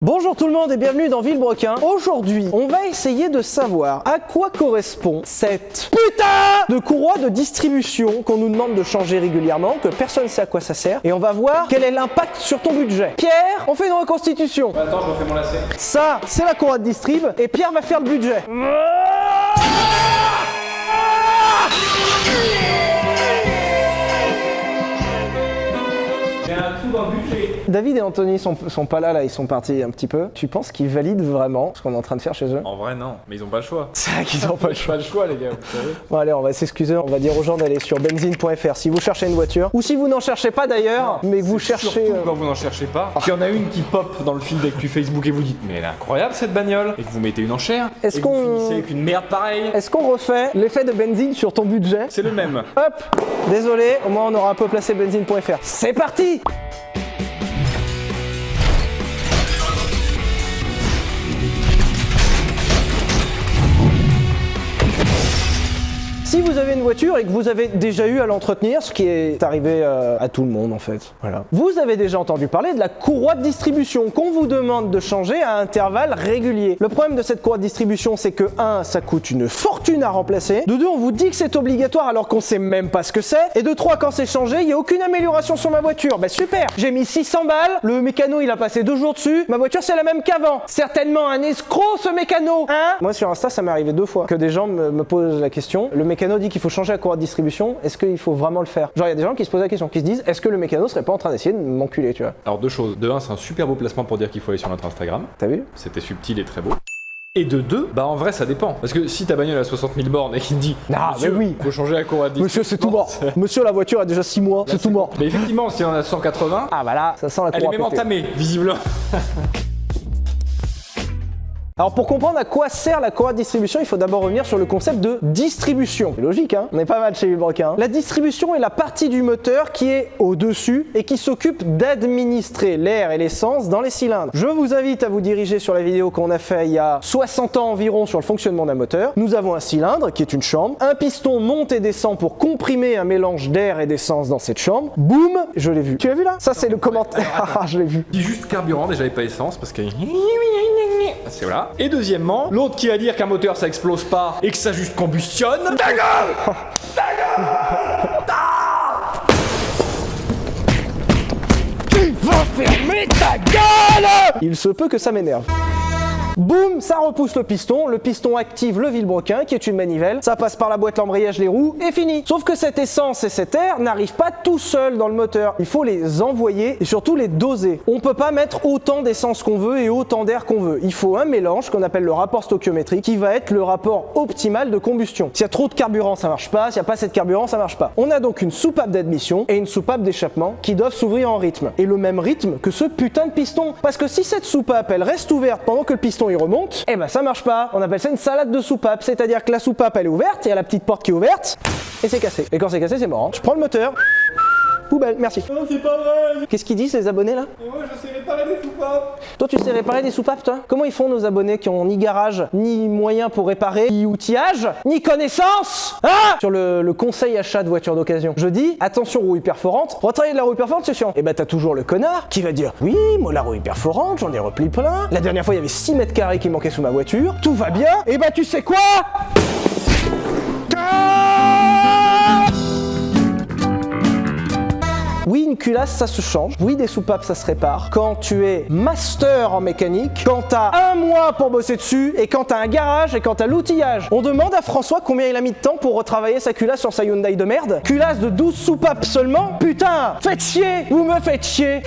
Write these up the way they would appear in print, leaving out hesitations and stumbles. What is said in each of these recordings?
Bonjour tout le monde et bienvenue dans Villebrequin. Aujourd'hui, on va essayer de savoir à quoi correspond cette putain de courroie de distribution qu'on nous demande de changer régulièrement, que personne ne sait à quoi ça sert, et on va voir quel est l'impact sur ton budget. Pierre, on fait une reconstitution. Attends, je refais mon lacet. Ça, c'est la courroie de distrib, et Pierre va faire le budget. J'ai un trou dans le budget. David et Anthony sont pas là, ils sont partis un petit peu. Tu penses qu'ils valident vraiment ce qu'on est en train de faire chez eux? En vrai, non, mais ils ont pas le choix. C'est vrai qu'ils ont pas le choix. Pas le choix, les gars, vous savez. Bon allez, on va s'excuser, on va dire aux gens d'aller sur benzine.fr si vous cherchez une voiture, ou si vous n'en cherchez pas d'ailleurs, mais que vous cherchez... Surtout quand vous n'en cherchez pas. Qu'il y en a une qui pop dans le feed d'actu Facebook et vous dites mais elle est incroyable cette bagnole, et que vous mettez une enchère, Est-ce et que vous qu'on- finissez avec une merde pareille. Est-ce qu'on refait l'effet de benzine sur ton budget? C'est le même. Hop, désolé, au moins on aura un peu placé benzine.fr. C'est parti! Si vous avez une voiture et que vous avez déjà eu à l'entretenir, ce qui est arrivé à tout le monde en fait, voilà. Vous avez déjà entendu parler de la courroie de distribution qu'on vous demande de changer à intervalles réguliers. Le problème de cette courroie de distribution, c'est que 1, ça coûte une fortune à remplacer. De 2, on vous dit que c'est obligatoire alors qu'on sait même pas ce que c'est. Et de 3, quand c'est changé, il n'y a aucune amélioration sur ma voiture. Bah super, j'ai mis 600 balles, le mécano il a passé 2 jours dessus, ma voiture c'est la même qu'avant. Certainement un escroc ce mécano, hein? Moi sur Insta ça m'est arrivé 2 fois que des gens me posent la question. Le mécano dit qu'il faut changer la courroie de distribution, est-ce qu'il faut vraiment le faire? Genre il y a des gens qui se posent la question, qui se disent est-ce que le mécano serait pas en train d'essayer de m'enculer, tu vois? Alors deux choses. De un, c'est un super beau placement pour dire qu'il faut aller sur notre Instagram. T'as vu? C'était subtil et très beau. Et de deux, bah en vrai ça dépend. Parce que si ta bagnole a 60 000 bornes et qu'il te dit Ah, monsieur, mais oui. faut changer la courroie de Monsieur c'est tout mort. distribution, Monsieur la voiture a déjà 6 mois, c'est tout mort. Mais effectivement, si on a 180, Ah bah là, ça sent la elle est courroie même pétée. entamée, visiblement. Alors pour comprendre à quoi sert la courroie de distribution, il faut d'abord revenir sur le concept de distribution. C'est logique, hein? On est pas mal chez Villebrequin. La distribution est la partie du moteur qui est au-dessus et qui s'occupe d'administrer l'air et l'essence dans les cylindres. Je vous invite à vous diriger sur la vidéo qu'on a fait il y a 60 ans environ sur le fonctionnement d'un moteur. Nous avons un cylindre qui est une chambre. Un piston monte et descend pour comprimer un mélange d'air et d'essence dans cette chambre. Boum! Je l'ai vu. Tu l'as vu là? Ça c'est le commentaire. Ah, je l'ai vu. Dis juste carburant déjà et pas essence parce que c'est voilà. Et deuxièmement, l'autre qui va dire qu'un moteur ça explose pas et que ça juste combustionne. Ta gueule! Tu vas fermer ta gueule! Il se peut que ça m'énerve. Boum, ça repousse le piston active le vilebrequin qui est une manivelle, ça passe par la boîte l'embrayage, les roues et fini. Sauf que cette essence et cet air n'arrivent pas tout seuls dans le moteur, il faut les envoyer et surtout les doser. On peut pas mettre autant d'essence qu'on veut et autant d'air qu'on veut, il faut un mélange qu'on appelle le rapport stoichiométrique qui va être le rapport optimal de combustion. S'il y a trop de carburant ça marche pas, s'il n'y a pas assez de carburant ça marche pas. On a donc une soupape d'admission et une soupape d'échappement qui doivent s'ouvrir en rythme. Et le même rythme que ce putain de piston. Parce que si cette soupape elle reste ouverte pendant que le piston il remonte, eh ben ça marche pas. On appelle ça une salade de soupape, c'est-à-dire que la soupape elle est ouverte, il y a la petite porte qui est ouverte et c'est cassé. Et quand c'est cassé c'est mort. Hein. Je prends le moteur. Poubelle, merci. Non, c'est pas vrai! Qu'est-ce qu'ils disent les abonnés là? Et moi je sais réparer des soupapes! Toi tu sais réparer des soupapes toi? Comment ils font nos abonnés qui ont ni garage, ni moyen pour réparer, ni outillage, ni connaissance? Hein? Sur le conseil achat de voiture d'occasion, je dis attention rouille perforante, retravailler de la rouille perforante c'est chiant. Et bah t'as toujours le connard qui va dire oui moi la rouille perforante j'en ai repris plein, la dernière fois il y avait 6 mètres carrés qui manquaient sous ma voiture, tout va bien, et bah tu sais quoi? Oui, une culasse, ça se change. Oui, des soupapes, ça se répare. Quand tu es master en mécanique, quand t'as 1 mois pour bosser dessus, et quand t'as un garage, et quand t'as l'outillage. On demande à François combien il a mis de temps pour retravailler sa culasse sur sa Hyundai de merde. Culasse de 12 soupapes seulement? Putain! Faites chier! Vous me faites chier!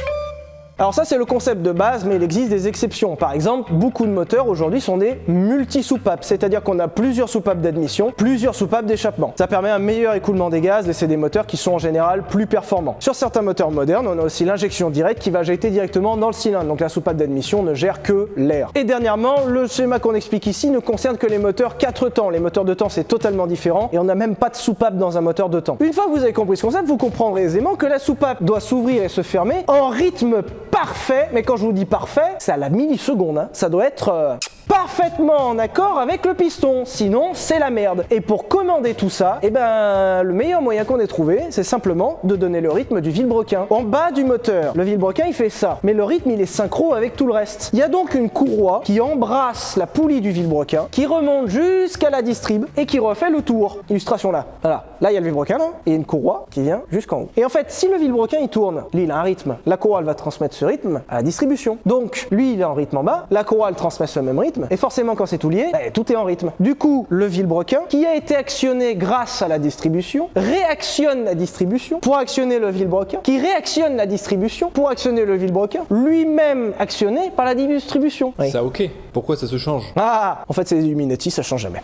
Alors ça c'est le concept de base, mais il existe des exceptions. Par exemple, beaucoup de moteurs aujourd'hui sont des multi-soupapes, c'est-à-dire qu'on a plusieurs soupapes d'admission, plusieurs soupapes d'échappement. Ça permet un meilleur écoulement des gaz et c'est des moteurs qui sont en général plus performants. Sur certains moteurs modernes, on a aussi l'injection directe qui va jeter directement dans le cylindre, donc la soupape d'admission ne gère que l'air. Et dernièrement, le schéma qu'on explique ici ne concerne que les moteurs 4 temps. Les moteurs de temps c'est totalement différent et on n'a même pas de soupape dans un moteur de temps. Une fois que vous avez compris ce concept, vous comprendrez aisément que la soupape doit s'ouvrir et se fermer en rythme parfait, mais quand je vous dis parfait, c'est à la milliseconde, hein. Ça doit être parfait. parfaitement en accord avec le piston, sinon c'est la merde. Et pour commander tout ça, eh ben, le meilleur moyen qu'on ait trouvé, c'est simplement de donner le rythme du vilebrequin. En bas du moteur, le vilebrequin il fait ça, mais le rythme il est synchro avec tout le reste. Il y a donc une courroie qui embrasse la poulie du vilebrequin, qui remonte jusqu'à la distrib et qui refait le tour. Illustration là. Voilà. Là il y a le vilebrequin là, et une courroie qui vient jusqu'en haut. Et en fait, si le vilebrequin il tourne, lui il a un rythme, la courroie elle va transmettre ce rythme à la distribution. Donc lui il est en rythme en bas, la courroie elle transmet ce même rythme, et forcément quand c'est tout lié, tout est en rythme. Du coup, le vilebrequin, qui a été actionné grâce à la distribution, réactionne la distribution pour actionner le vilebrequin, qui réactionne la distribution pour actionner le vilebrequin, lui-même actionné par la distribution. Oui. Ça ok, pourquoi ça se change? Ah, en fait c'est les Illuminati, ça change jamais.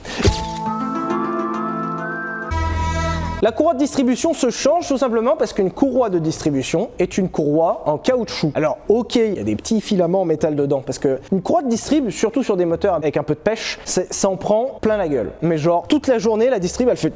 La courroie de distribution se change tout simplement parce qu'une courroie de distribution est une courroie en caoutchouc. Alors ok, il y a des petits filaments en métal dedans parce que une courroie de distrib, surtout sur des moteurs avec un peu de pêche, ça en prend plein la gueule. Mais genre toute la journée la distrib elle fait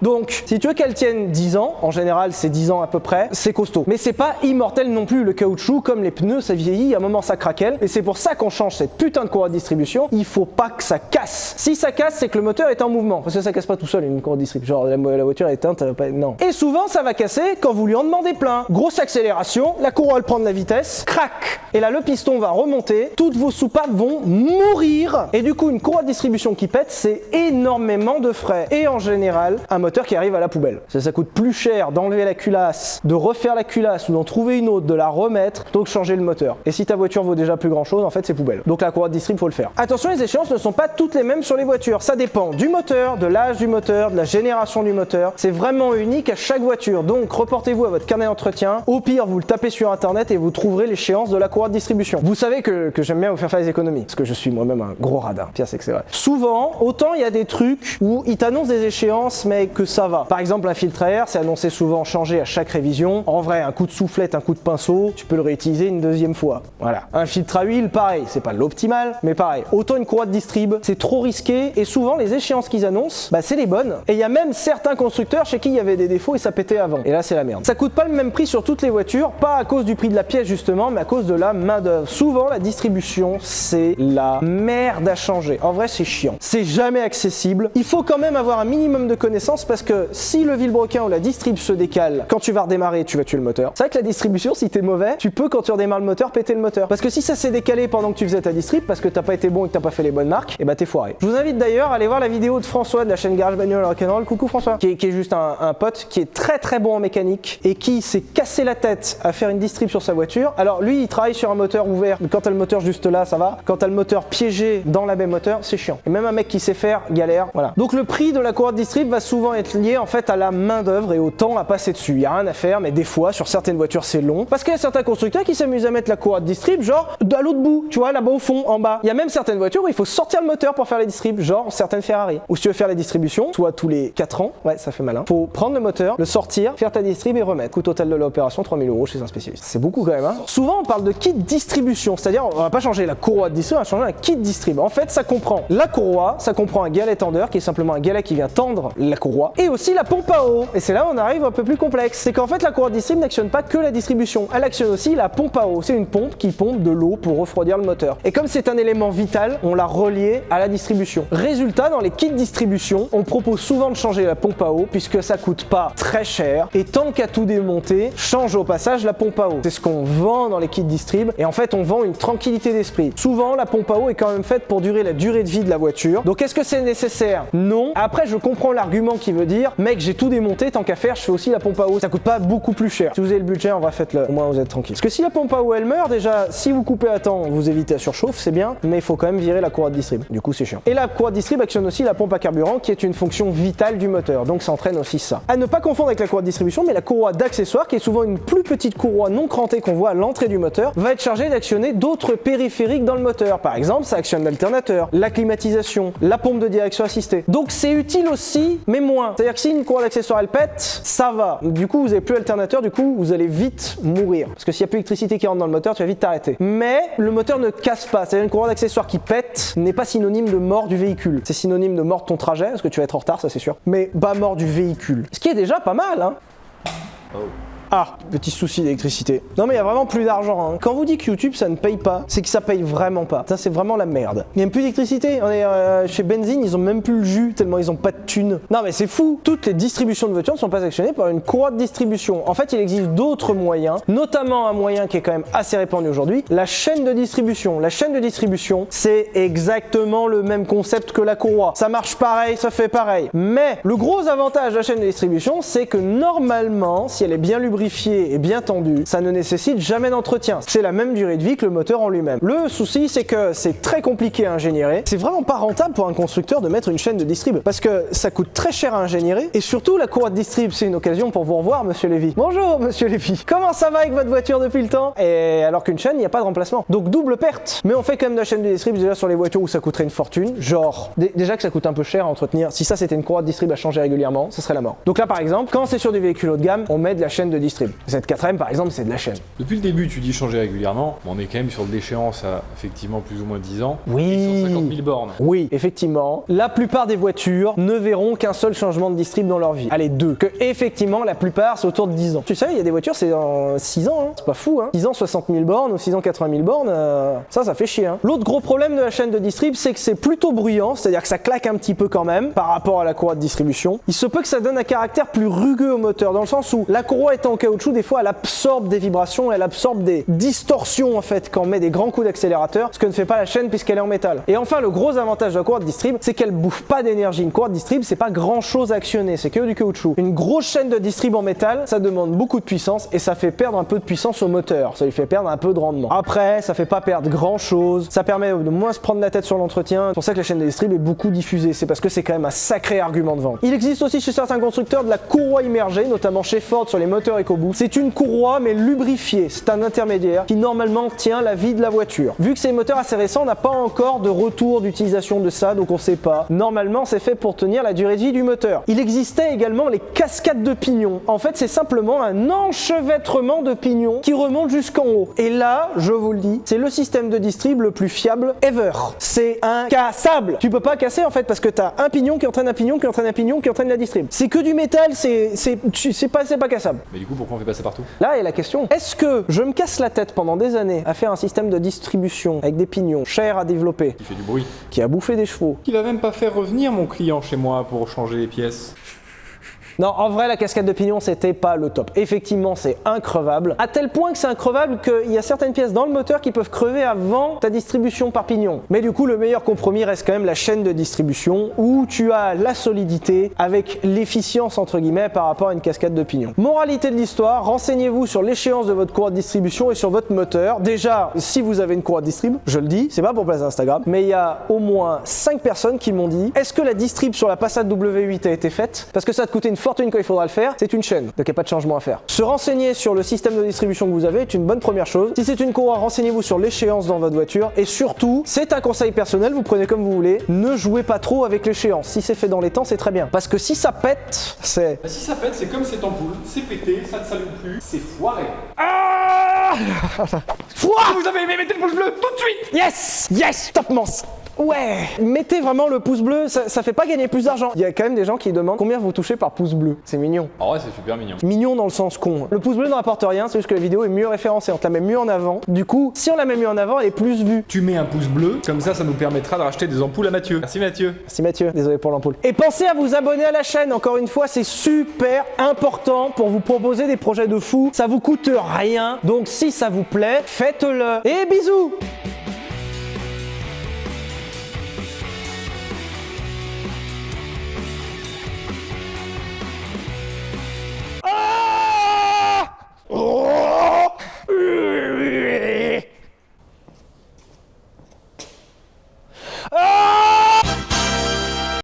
donc si tu veux qu'elle tienne 10 ans, en général c'est 10 ans à peu près, c'est costaud. Mais c'est pas immortel non plus, le caoutchouc comme les pneus ça vieillit, à un moment ça craquelle et c'est pour ça qu'on change cette putain de courroie de distribution, il faut pas que ça casse. Si ça casse c'est que le moteur est en mouvement parce que ça casse pas tout seul une courroie de distrib. Genre la voiture est éteinte, elle va pas... Non. Et souvent ça va casser quand vous lui en demandez plein. Grosse accélération, la courroie elle prend de la vitesse, crac. Et là le piston va remonter, toutes vos soupapes vont mourir. Et du coup une courroie de distribution qui pète, c'est énormément de frais. Et en général, un moteur qui arrive à la poubelle. Ça coûte plus cher d'enlever la culasse, de refaire la culasse ou d'en trouver une autre, de la remettre, donc changer le moteur. Et si ta voiture vaut déjà plus grand chose, en fait c'est poubelle. Donc la courroie de distrib, faut le faire. Attention, les échéances ne sont pas toutes les mêmes sur les voitures. Ça dépend du moteur, de l'âge du moteur, de la génération du moteur. C'est vraiment unique à chaque voiture. Donc reportez-vous à votre carnet d'entretien. Au pire, vous le tapez sur internet et vous trouverez l'échéance de la courroie de distribution. Vous savez que j'aime bien vous faire des économies parce que je suis moi-même un gros radin. Pire c'est que c'est vrai. Souvent, autant il y a des trucs où ils t'annoncent des échéances mais que ça va. Par exemple, un filtre à air, c'est annoncé souvent changé à chaque révision. En vrai, un coup de soufflette, un coup de pinceau, tu peux le réutiliser une deuxième fois. Voilà. Un filtre à huile, pareil. C'est pas l'optimal, mais pareil. Autant une courroie de distrib, c'est trop risqué et souvent les échéances qu'ils annoncent, c'est les bonnes. Et il y a même certains constructeurs chez qui il y avait des défauts et ça pétait avant. Et là, c'est la merde. Ça coûte pas le même prix sur toutes les voitures, pas à cause du prix de la pièce justement, mais à cause de la main d'œuvre. Souvent, la distribution, c'est la merde à changer. En vrai, c'est chiant. C'est jamais accessible. Il faut quand même avoir un minimum de connaissances parce que si le vilebrequin ou la distrib se décale, quand tu vas redémarrer, tu vas tuer le moteur. C'est vrai que la distribution, si t'es mauvais, tu peux quand tu redémarres le moteur péter le moteur. Parce que si ça s'est décalé pendant que tu faisais ta distrib, parce que t'as pas été bon et que t'as pas fait les bonnes marques, et t'es foiré. Je vous invite d'ailleurs à aller voir la vidéo de François de la chaîne Garage Bagnole Rock'n'Roll. Coucou François, qui est juste un pote qui est très très bon en mécanique et qui s'est cassé la tête à faire une distrib sur sa voiture. Alors lui, il travaille sur un moteur ouvert. Quand t'as le moteur juste là, ça va. Quand t'as le moteur piégé dans la baie moteur, c'est chiant. Et même un mec qui sait faire, galère. Voilà. Donc le prix de la courroie de distrib va souvent être lié en fait à la main d'œuvre et au temps à passer dessus. Il y a rien à faire, mais des fois sur certaines voitures c'est long parce qu'il y a certains constructeurs qui s'amusent à mettre la courroie de distrib genre à l'autre bout, tu vois, là-bas au fond, en bas. Il y a même certaines voitures où il faut sortir le moteur pour faire les distribs, genre certaines Ferrari. Ou si tu veux faire la distribution, soit tous les 4 ans, ouais, ça fait malin. Faut prendre le moteur, le sortir, faire ta distrib et remettre. Coût total de l'opération 3 000 € chez un spécialiste. C'est beaucoup quand même, hein. Souvent on parle de kit distribution, c'est-à-dire on va pas changer la courroie de distrib, on va changer un kit distrib. En fait, ça comprend la courroie, ça comprend un galet tendeur qui est simplement un galet qui vient tendre la courroie, et aussi la pompe à eau. Et c'est là où on arrive un peu plus complexe. C'est qu'en fait la courroie de distrib n'actionne pas que la distribution, elle actionne aussi la pompe à eau. C'est une pompe qui pompe de l'eau pour refroidir le moteur. Et comme c'est un élément vital, on l'a relié à la distribution. Résultat, dans les kits distribution, on propose souvent de changer la pompe à eau puisque ça coûte pas très cher et tant qu'à tout démonter, change au passage la pompe à eau. C'est ce qu'on vend dans les kits distrib et en fait on vend une tranquillité d'esprit. Souvent la pompe à eau est quand même faite pour durer la durée de vie de la voiture. Donc est-ce que c'est nécessaire? Non. Après je comprends l'argument qui veut dire mec j'ai tout démonté, tant qu'à faire je fais aussi la pompe à eau. Ça coûte pas beaucoup plus cher. Si vous avez le budget, en vrai faites-le. Au moins vous êtes tranquille. Parce que si la pompe à eau elle meurt, déjà si vous coupez à temps, vous évitez la surchauffe, c'est bien, mais il faut quand même virer la courroie de distrib. Du coup c'est chiant. Et la courroie de distrib actionne aussi la pompe à carburant qui est une fonction vitale du moteur. Donc ça entraîne aussi ça. À ne pas confondre avec la courroie de distribution, mais la courroie d'accessoire qui est souvent une plus petite courroie non crantée qu'on voit à l'entrée du moteur va être chargée d'actionner d'autres périphériques dans le moteur. Par exemple, ça actionne l'alternateur, la climatisation, la pompe de direction assistée. Donc c'est utile aussi, mais moins. C'est-à-dire que si une courroie d'accessoire elle pète, ça va. Du coup, vous n'avez plus l'alternateur, du coup, vous allez vite mourir. Parce que s'il n'y a plus d'électricité qui rentre dans le moteur, tu vas vite t'arrêter. Mais le moteur ne casse pas. C'est-à-dire une courroie d'accessoire qui pète n'est pas synonyme de mort du véhicule. C'est synonyme de mort de ton trajet, parce que tu vas être en retard, ça c'est sûr. Mais pas mort du véhicule. Ce qui est déjà pas mal, hein. Oh. Ah, petit souci d'électricité. Non mais il y a vraiment plus d'argent. Hein. Quand vous dit que YouTube ça ne paye pas, c'est que ça paye vraiment pas. Ça c'est vraiment la merde. Il n'y a même plus d'électricité. On est chez Benzine, ils ont même plus le jus tellement ils ont pas de thunes. Non mais c'est fou. Toutes les distributions de voitures ne sont pas actionnées par une courroie de distribution. En fait, il existe d'autres moyens, notamment un moyen qui est quand même assez répandu aujourd'hui, la chaîne de distribution. La chaîne de distribution, c'est exactement le même concept que la courroie. Ça marche pareil, ça fait pareil. Mais le gros avantage de la chaîne de distribution, c'est que normalement, si elle est bien lubrifiée et bien tendue, ça ne nécessite jamais d'entretien. C'est la même durée de vie que le moteur en lui-même. Le souci, c'est que c'est très compliqué à ingénierer. C'est vraiment pas rentable pour un constructeur de mettre une chaîne de distrib parce que ça coûte très cher à ingénierer et surtout la courroie de distrib, c'est une occasion pour vous revoir, monsieur Lévy. Bonjour, monsieur Lévy. Comment ça va avec votre voiture depuis le temps? Et alors qu'une chaîne, il n'y a pas de remplacement. Donc double perte. Mais on fait quand même de la chaîne de distrib déjà sur les voitures où ça coûterait une fortune. Genre, déjà que ça coûte un peu cher à entretenir. Si ça c'était une courroie de distrib à changer régulièrement, ça serait la mort. Donc là par exemple, quand c'est sur des véhicules haut de gamme, on met de la chaîne de distrib. Cette 4M par exemple, c'est de la chaîne. Depuis le début, tu dis changer régulièrement. On est quand même sur de l'échéance à effectivement plus ou moins 10 ans. Oui. Et 150 000 bornes. Oui, effectivement. La plupart des voitures ne verront qu'un seul changement de distrib dans leur vie. Allez, 2. Que effectivement, la plupart, c'est autour de 10 ans. Tu sais, il y a des voitures, c'est dans 6 ans. Hein. C'est pas fou. Hein. 6 ans, 60 000 bornes ou 6 ans, 80 000 bornes, ça fait chier. Hein. L'autre gros problème de la chaîne de distrib, c'est que c'est plutôt bruyant, c'est-à-dire que ça claque un petit peu quand même par rapport à la courroie de distribution. Il se peut que ça donne un caractère plus rugueux au moteur, dans le sens où la courroie étant en caoutchouc, des fois, elle absorbe des vibrations, elle absorbe des distorsions en fait quand on met des grands coups d'accélérateur, ce que ne fait pas la chaîne puisqu'elle est en métal. Et enfin, le gros avantage de la courroie de distrib, c'est qu'elle bouffe pas d'énergie. Une courroie de distrib, c'est pas grand-chose à actionner, c'est que du caoutchouc. Une grosse chaîne de distrib en métal, ça demande beaucoup de puissance et ça fait perdre un peu de puissance au moteur, ça lui fait perdre un peu de rendement. Après, ça fait pas perdre grand-chose, ça permet de moins se prendre la tête sur l'entretien. C'est pour ça que la chaîne de distrib est beaucoup diffusée, c'est parce que c'est quand même un sacré argument de vente. Il existe aussi chez certains constructeurs de la courroie immergée, notamment chez Ford sur les moteurs EcoBoost. C'est une courroie mais lubrifiée, c'est un intermédiaire qui normalement tient la vie de la voiture. Vu que c'est des moteurs assez récents, on n'a pas encore de retour d'utilisation de ça, donc on sait pas. Normalement, c'est fait pour tenir la durée de vie du moteur. Il existait également les cascades de pignons. En fait, c'est simplement un enchevêtrement de pignons qui remonte jusqu'en haut. Et là, je vous le dis, c'est le système de distrib le plus fiable ever. C'est incassable. Tu peux pas casser en fait parce que t'as un pignon qui entraîne un pignon qui entraîne un pignon qui entraîne la distrib. C'est que du métal, c'est pas cassable. Mais du coup, pourquoi on fait pas ça partout? Là est la question. Est-ce que je me casse la tête pendant des années à faire un système de distribution avec des pignons chers à développer, Qui fait du bruit. qui a bouffé des chevaux? Qui va même pas faire revenir mon client chez moi pour changer les pièces. Non, en vrai, la cascade de pignon, c'était pas le top. Effectivement, c'est increvable. À tel point que c'est increvable qu'il y a certaines pièces dans le moteur qui peuvent crever avant ta distribution par pignon. Mais du coup, le meilleur compromis reste quand même la chaîne de distribution où tu as la solidité avec l'efficience, entre guillemets, par rapport à une cascade de pignon. Moralité de l'histoire, renseignez-vous sur l'échéance de votre courroie de distribution et sur votre moteur. Déjà, si vous avez une courroie de distrib, je le dis, c'est pas pour placer Instagram, mais il y a au moins 5 personnes qui m'ont dit: est-ce que la distrib sur la Passat W8 a été faite? Parce que ça te coûtait une fortune quand il faudra le faire, c'est une chaîne, donc il n'y a pas de changement à faire. Se renseigner sur le système de distribution que vous avez est une bonne première chose. Si c'est une courroie, renseignez-vous sur l'échéance dans votre voiture et surtout, c'est un conseil personnel, vous prenez comme vous voulez, ne jouez pas trop avec l'échéance. Si c'est fait dans les temps, c'est très bien. Parce que si ça pète, c'est... Bah, si ça pète, c'est comme cette ampoule, c'est pété, ça ne s'allume plus, c'est foiré. Ah Vous avez aimé, mettez le pouce bleu tout de suite. Yes! Yes! Top mince! Ouais, mettez vraiment le pouce bleu, ça fait pas gagner plus d'argent. Il y a quand même des gens qui demandent combien vous touchez par pouce bleu. C'est mignon. En vrai, c'est super mignon. Mignon dans le sens con. Le pouce bleu ne rapporte rien, c'est juste que la vidéo est mieux référencée, on te la met mieux en avant. Du coup, si on la met mieux en avant, elle est plus vue. Tu mets un pouce bleu, comme ça nous permettra de racheter des ampoules à Mathieu. Merci Mathieu. Merci Mathieu, désolé pour l'ampoule. Et pensez à vous abonner à la chaîne, encore une fois, c'est super important pour vous proposer des projets de fou. Ça vous coûte rien, donc si ça vous plaît, faites-le. Et bisous!